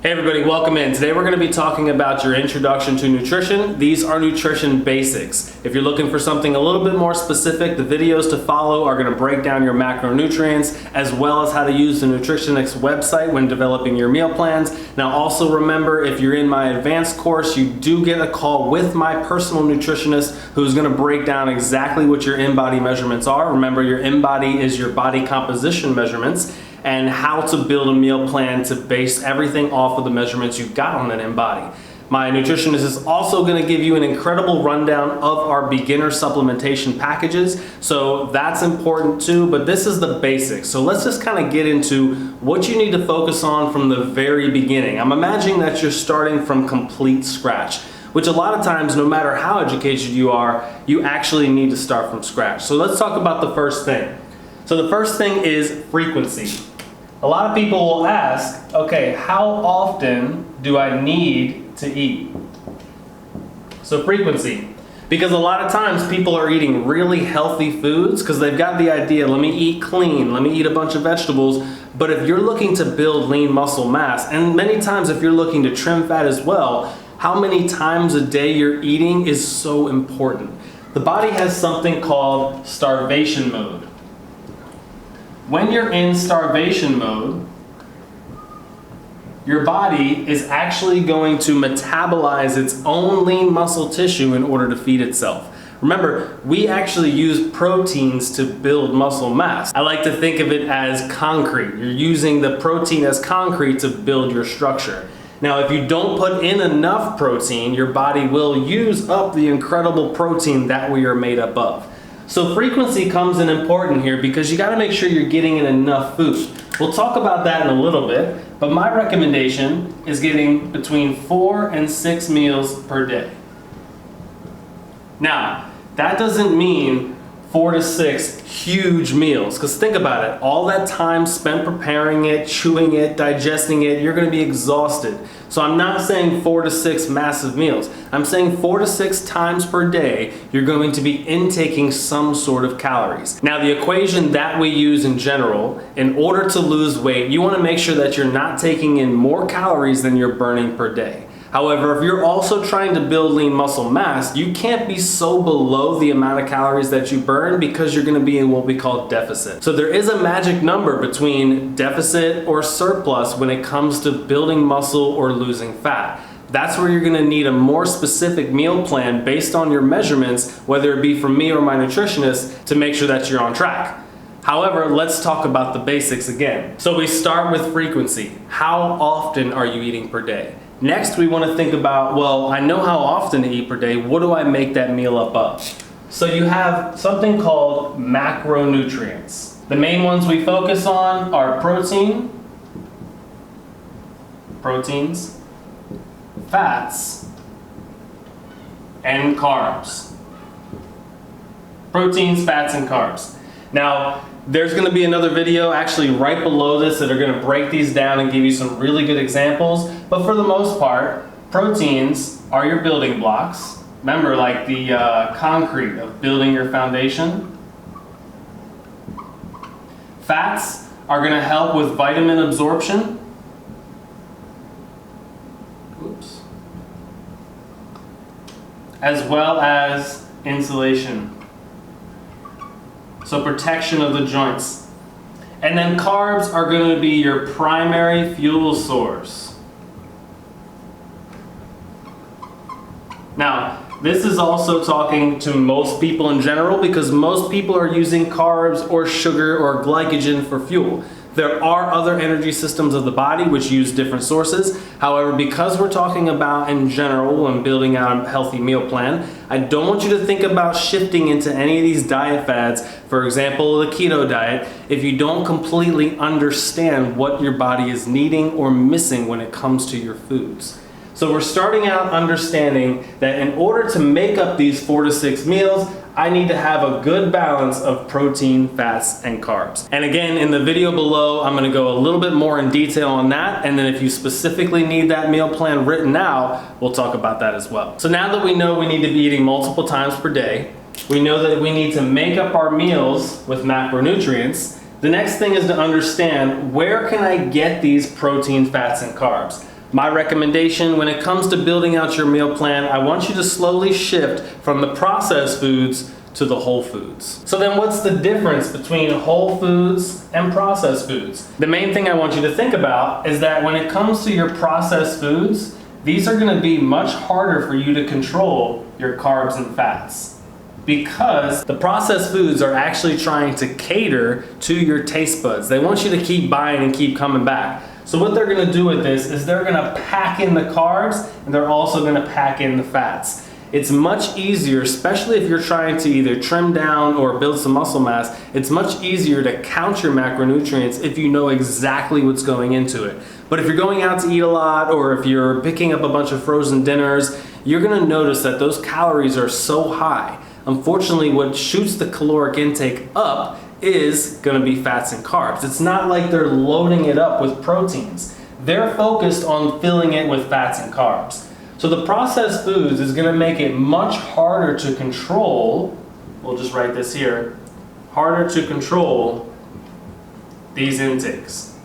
Hey everybody, welcome in. Today we're going to be talking about your introduction to nutrition. These are nutrition basics. If you're looking for something a little bit more specific, the videos to follow are going to break down your macronutrients as well as how to use the Nutritionix website when developing your meal plans. Now also remember, if you're in my advanced course, you do get a call with my personal nutritionist who's going to break down exactly what your in-body measurements are. Remember, your in-body is your body composition measurements, and how to build a meal plan to base everything off of the measurements you've got on that in-body. My nutritionist is also going to give you an incredible rundown of our beginner supplementation packages, so that's important too, but this is the basics. So let's just kind of get into what you need to focus on from the very beginning. I'm imagining that you're starting from complete scratch, which a lot of times, no matter how educated you are, you actually need to start from scratch. So let's talk about the first thing. So the first thing is frequency. A lot of people will ask, okay, how often do I need to eat? So frequency. Because a lot of times people are eating really healthy foods because they've got the idea, let me eat clean, let me eat a bunch of vegetables. But if you're looking to build lean muscle mass, and many times if you're looking to trim fat as well, how many times a day you're eating is so important. The body has something called starvation mode. When you're in starvation mode, your body is actually going to metabolize its own lean muscle tissue in order to feed itself. Remember, we actually use proteins to build muscle mass. I like to think of it as concrete. You're using the protein as concrete to build your structure. Now, if you don't put in enough protein, your body will use up the incredible protein that we are made up of. So frequency comes in important here because you got to make sure you're getting in enough food. We'll talk about that in a little bit, but my recommendation is getting between 4 and 6 meals per day. Now, that doesn't mean 4 to 6 huge meals, because think about it, all that time spent preparing it, chewing it, digesting it, you're going to be exhausted. So I'm not saying 4 to 6 massive meals. I'm saying 4 to 6 times per day, you're going to be intaking some sort of calories. Now, the equation that we use in general, in order to lose weight, you want to make sure that you're not taking in more calories than you're burning per day. However, if you're also trying to build lean muscle mass, you can't be so below the amount of calories that you burn because you're going to be in what we call deficit. So there is a magic number between deficit or surplus when it comes to building muscle or losing fat. That's where you're going to need a more specific meal plan based on your measurements, whether it be from me or my nutritionist, to make sure that you're on track. However, let's talk about the basics again. So we start with frequency. How often are you eating per day? Next, we want to think about, well, I know how often to eat per day. What do I make that meal up of? So you have something called macronutrients. The main ones we focus on are proteins, fats, and carbs. Proteins, fats, and carbs. Now, there's going to be another video actually right below this that are going to break these down and give you some really good examples. But for the most part, proteins are your building blocks. Remember, like the concrete of building your foundation. Fats are going to help with vitamin absorption. Oops. As well as insulation. So protection of the joints. And then carbs are going to be your primary fuel source. Now, this is also talking to most people in general because most people are using carbs or sugar or glycogen for fuel. There are other energy systems of the body which use different sources. However, because we're talking about in general when building out a healthy meal plan, I don't want you to think about shifting into any of these diet fads, for example, the keto diet, if you don't completely understand what your body is needing or missing when it comes to your foods. So we're starting out understanding that in order to make up these 4 to 6 meals, I need to have a good balance of protein, fats, and carbs. And again, in the video below, I'm gonna go a little bit more in detail on that, and then if you specifically need that meal plan written out, we'll talk about that as well. So now that we know we need to be eating multiple times per day, we know that we need to make up our meals with macronutrients, the next thing is to understand, where can I get these protein, fats, and carbs? My recommendation when it comes to building out your meal plan, I want you to slowly shift from the processed foods to the whole foods. So then what's the difference between whole foods and processed foods? The main thing I want you to think about is that when it comes to your processed foods, these are going to be much harder for you to control your carbs and fats, because the processed foods are actually trying to cater to your taste buds. They want you to keep buying and keep coming back. So what they're going to do with this is they're going to pack in the carbs, and they're also going to pack in the fats. It's much easier, especially if you're trying to either trim down or build some muscle mass, it's much easier to count your macronutrients if you know exactly what's going into it. But if you're going out to eat a lot, or if you're picking up a bunch of frozen dinners, you're going to notice that those calories are so high. Unfortunately, what shoots the caloric intake up is going to be fats and carbs. It's not like they're loading it up with proteins. They're focused on filling it with fats and carbs. So the processed foods is going to make it much harder to control, we'll just write this here, harder to control these intakes.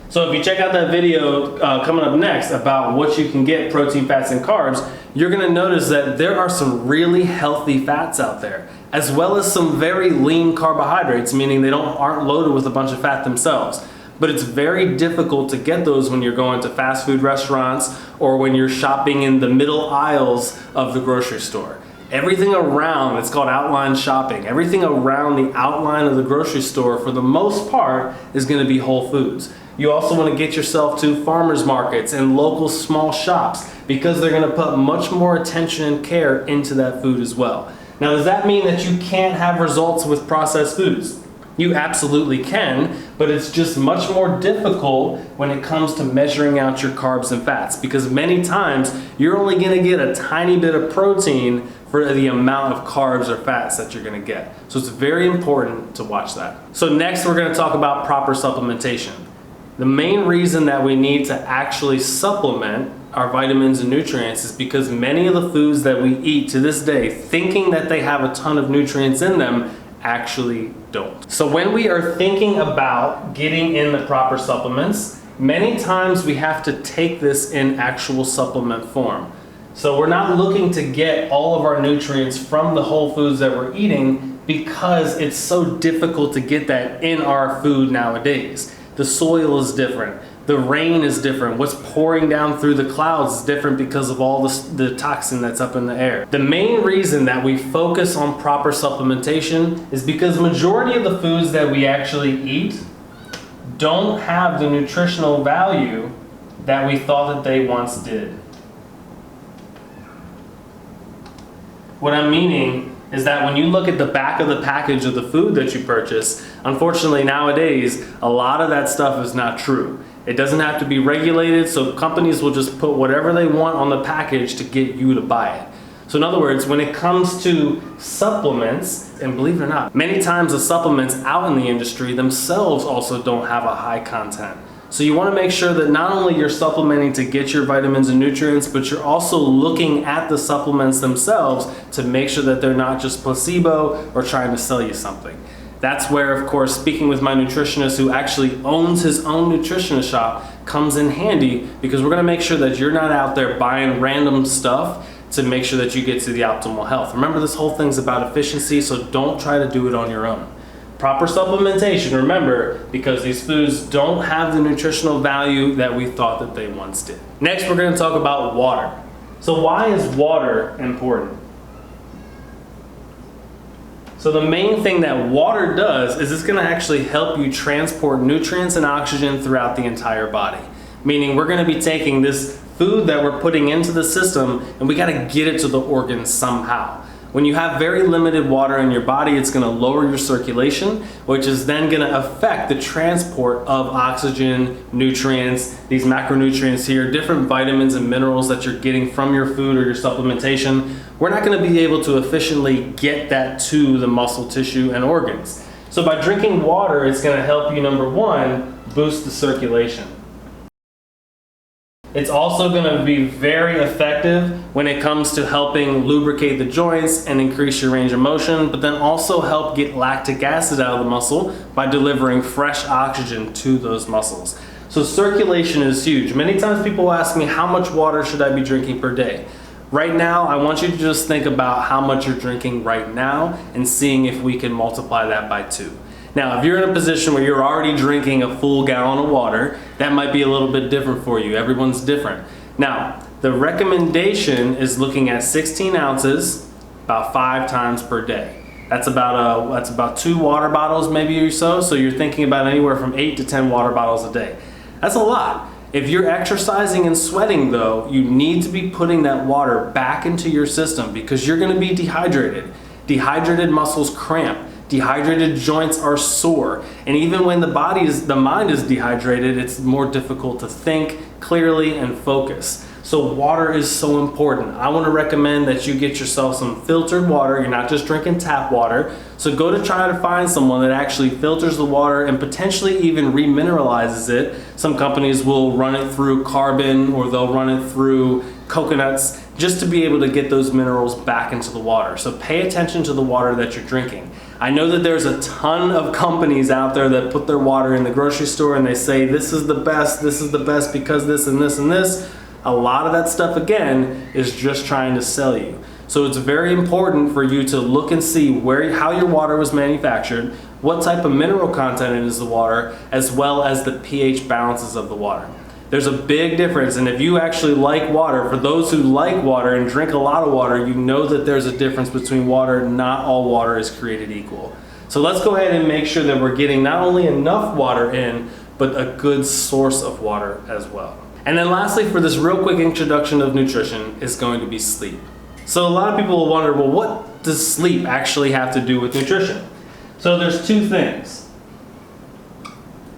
So if you check out that video coming up next about what you can get, protein, fats, and carbs, you're going to notice that there are some really healthy fats out there, as well as some very lean carbohydrates, meaning they aren't loaded with a bunch of fat themselves. But it's very difficult to get those when you're going to fast food restaurants or when you're shopping in the middle aisles of the grocery store. Everything around, it's called outline shopping, everything around the outline of the grocery store for the most part is going to be whole foods. You also want to get yourself to farmers markets and local small shops, because they're going to put much more attention and care into that food as well. Now, does that mean that you can't have results with processed foods? You absolutely can, but it's just much more difficult when it comes to measuring out your carbs and fats, because many times you're only going to get a tiny bit of protein for the amount of carbs or fats that you're going to get. So it's very important to watch that. So next we're going to talk about proper supplementation. The main reason that we need to actually supplement our vitamins and nutrients is because many of the foods that we eat to this day, thinking that they have a ton of nutrients in them, actually don't. So when we are thinking about getting in the proper supplements, many times we have to take this in actual supplement form. So we're not looking to get all of our nutrients from the whole foods that we're eating, because it's so difficult to get that in our food nowadays. The soil is different. The rain is different. What's pouring down through the clouds is different because of all the toxin that's up in the air. The main reason that we focus on proper supplementation is because majority of the foods that we actually eat don't have the nutritional value that we thought that they once did. What I'm meaning is that when you look at the back of the package of the food that you purchase, unfortunately nowadays, a lot of that stuff is not true. It doesn't have to be regulated, so companies will just put whatever they want on the package to get you to buy it. So in other words, when it comes to supplements, and believe it or not, many times the supplements out in the industry themselves also don't have a high content. So you want to make sure that not only you're supplementing to get your vitamins and nutrients, but you're also looking at the supplements themselves to make sure that they're not just placebo or trying to sell you something. That's where, of course, speaking with my nutritionist who actually owns his own nutritionist shop comes in handy, because we're going to make sure that you're not out there buying random stuff to make sure that you get to the optimal health. Remember, this whole thing's about efficiency, so don't try to do it on your own. Proper supplementation, remember, because these foods don't have the nutritional value that we thought that they once did. Next, we're going to talk about water. So why is water important? So the main thing that water does is it's going to actually help you transport nutrients and oxygen throughout the entire body. Meaning we're going to be taking this food that we're putting into the system and we got to get it to the organs somehow. When you have very limited water in your body, it's going to lower your circulation, which is then going to affect the transport of oxygen, nutrients, these macronutrients here, different vitamins and minerals that you're getting from your food or your supplementation. We're not going to be able to efficiently get that to the muscle tissue and organs. So by drinking water, it's going to help you, number one, boost the circulation. It's also going to be very effective when it comes to helping lubricate the joints and increase your range of motion, but then also help get lactic acid out of the muscle by delivering fresh oxygen to those muscles. So So circulation is huge. Many times people ask me, how much water should I be drinking per day? Right now, I want you to just think about how much you're drinking right now and seeing if we can multiply that by 2. Now, if you're in a position where you're already drinking a full gallon of water, that might be a little bit different for you. Everyone's different. Now, the recommendation is looking at 16 ounces about 5 times per day. That's about 2 water bottles maybe or so. So you're thinking about anywhere from 8 to 10 water bottles a day. That's a lot. If you're exercising and sweating though, you need to be putting that water back into your system because you're gonna be dehydrated. Dehydrated muscles cramp. Dehydrated joints are sore. And even when the mind is dehydrated, it's more difficult to think clearly and focus. So water is so important. I want to recommend that you get yourself some filtered water. You're not just drinking tap water. So go to try to find someone that actually filters the water and potentially even remineralizes it. Some companies will run it through carbon or they'll run it through coconuts just to be able to get those minerals back into the water. So pay attention to the water that you're drinking. I know that there's a ton of companies out there that put their water in the grocery store and they say this is the best because this and this and this. A lot of that stuff, again, is just trying to sell you. So it's very important for you to look and see how your water was manufactured, what type of mineral content is the water, as well as the pH balances of the water. There's a big difference, and if you actually like water, for those who like water and drink a lot of water, you know that there's a difference between water. Not all water is created equal. So let's go ahead and make sure that we're getting not only enough water in, but a good source of water as well. And then lastly, for this real quick introduction of nutrition, is going to be sleep. So a lot of people will wonder, well, what does sleep actually have to do with nutrition? So there's 2 things.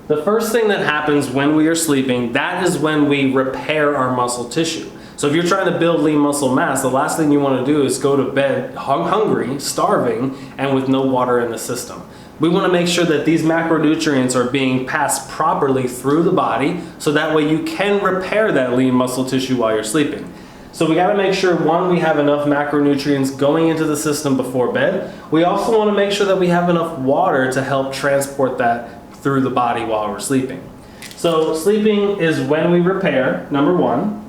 The first thing that happens when we are sleeping, that is when we repair our muscle tissue. So if you're trying to build lean muscle mass, the last thing you want to do is go to bed hungry, starving, and with no water in the system. We want to make sure that these macronutrients are being passed properly through the body so that way you can repair that lean muscle tissue while you're sleeping. So we got to make sure, one, we have enough macronutrients going into the system before bed. We also want to make sure that we have enough water to help transport that through the body while we're sleeping. So sleeping is when we repair, number 1.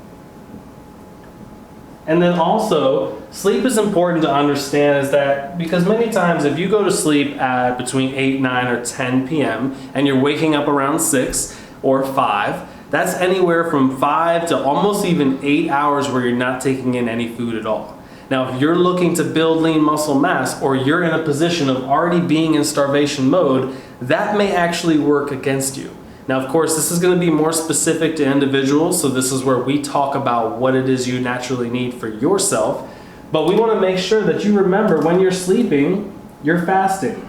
And then also, sleep is important to understand is that because many times if you go to sleep at between 8, 9, or 10 p.m. and you're waking up around 6 or 5, that's anywhere from 5 to almost even 8 hours where you're not taking in any food at all. Now, if you're looking to build lean muscle mass or you're in a position of already being in starvation mode, that may actually work against you. Now, of course, this is going to be more specific to individuals, so this is where we talk about what it is you naturally need for yourself. But we want to make sure that you remember when you're sleeping, you're fasting.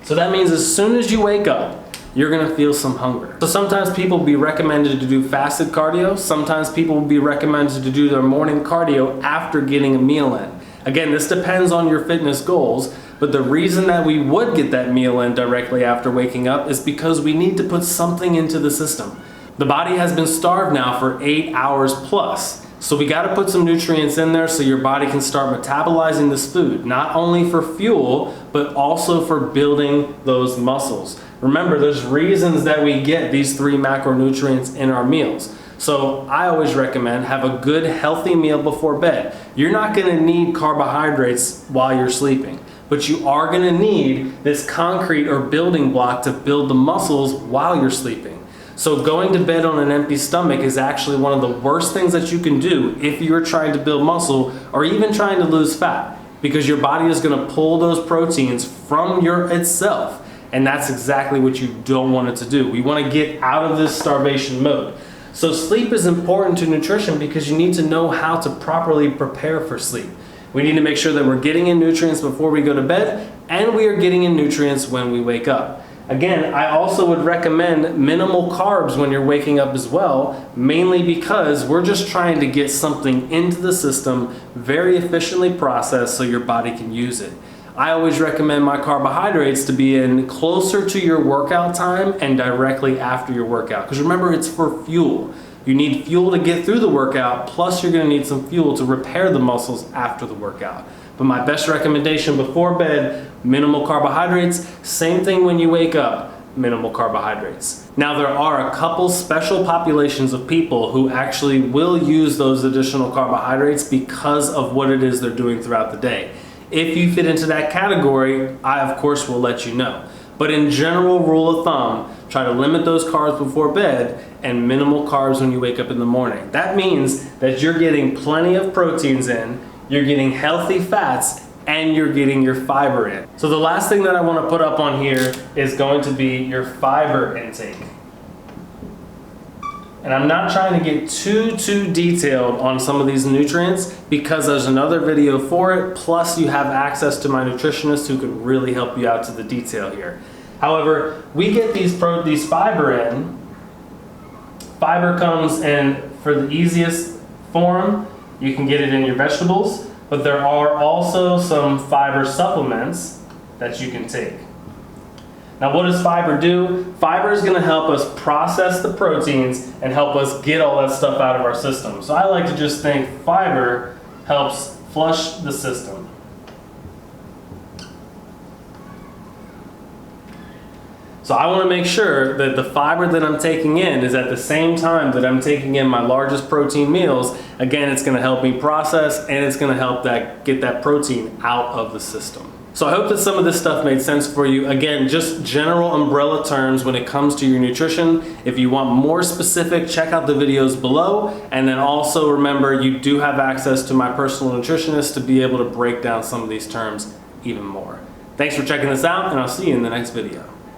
So that means as soon as you wake up, you're going to feel some hunger. So sometimes people will be recommended to do fasted cardio. Sometimes people will be recommended to do their morning cardio after getting a meal in. Again, this depends on your fitness goals. But the reason that we would get that meal in directly after waking up is because we need to put something into the system. The body has been starved now for 8 hours plus. So we got to put some nutrients in there so your body can start metabolizing this food, not only for fuel, but also for building those muscles. Remember, there's reasons that we get these 3 macronutrients in our meals. So I always recommend have a good healthy meal before bed. You're not going to need carbohydrates while you're sleeping. But you are going to need this concrete or building block to build the muscles while you're sleeping. So going to bed on an empty stomach is actually one of the worst things that you can do if you're trying to build muscle or even trying to lose fat, because your body is going to pull those proteins from itself, and that's exactly what you don't want it to do. We want to get out of this starvation mode. So sleep is important to nutrition because you need to know how to properly prepare for sleep. We need to make sure that we're getting in nutrients before we go to bed, and we are getting in nutrients when we wake up. Again, I also would recommend minimal carbs when you're waking up as well, mainly because we're just trying to get something into the system very efficiently processed so your body can use it. I always recommend my carbohydrates to be in closer to your workout time and directly after your workout, because remember, it's for fuel. You need fuel to get through the workout, plus you're going to need some fuel to repair the muscles after the workout. But my best recommendation before bed, minimal carbohydrates. Same thing when you wake up, minimal carbohydrates. Now there are a couple special populations of people who actually will use those additional carbohydrates because of what it is they're doing throughout the day. If you fit into that category, I of course will let you know. But in general rule of thumb, try to limit those carbs before bed and minimal carbs when you wake up in the morning. That means that you're getting plenty of proteins in, you're getting healthy fats, and you're getting your fiber in. So the last thing that I want to put up on here is going to be your fiber intake. And I'm not trying to get too detailed on some of these nutrients because there's another video for it, plus you have access to my nutritionist who could really help you out to the detail here. However, we get these fiber in. Fiber comes in for the easiest form. You can get it in your vegetables, but there are also some fiber supplements that you can take. Now what does fiber do? Fiber is going to help us process the proteins and help us get all that stuff out of our system. So I like to just think fiber helps flush the system. So I want to make sure that the fiber that I'm taking in is at the same time that I'm taking in my largest protein meals. Again, it's going to help me process and it's going to help get that protein out of the system. So I hope that some of this stuff made sense for you. Again, just general umbrella terms when it comes to your nutrition. If you want more specific, check out the videos below. And then also remember, you do have access to my personal nutritionist to be able to break down some of these terms even more. Thanks for checking this out, and I'll see you in the next video.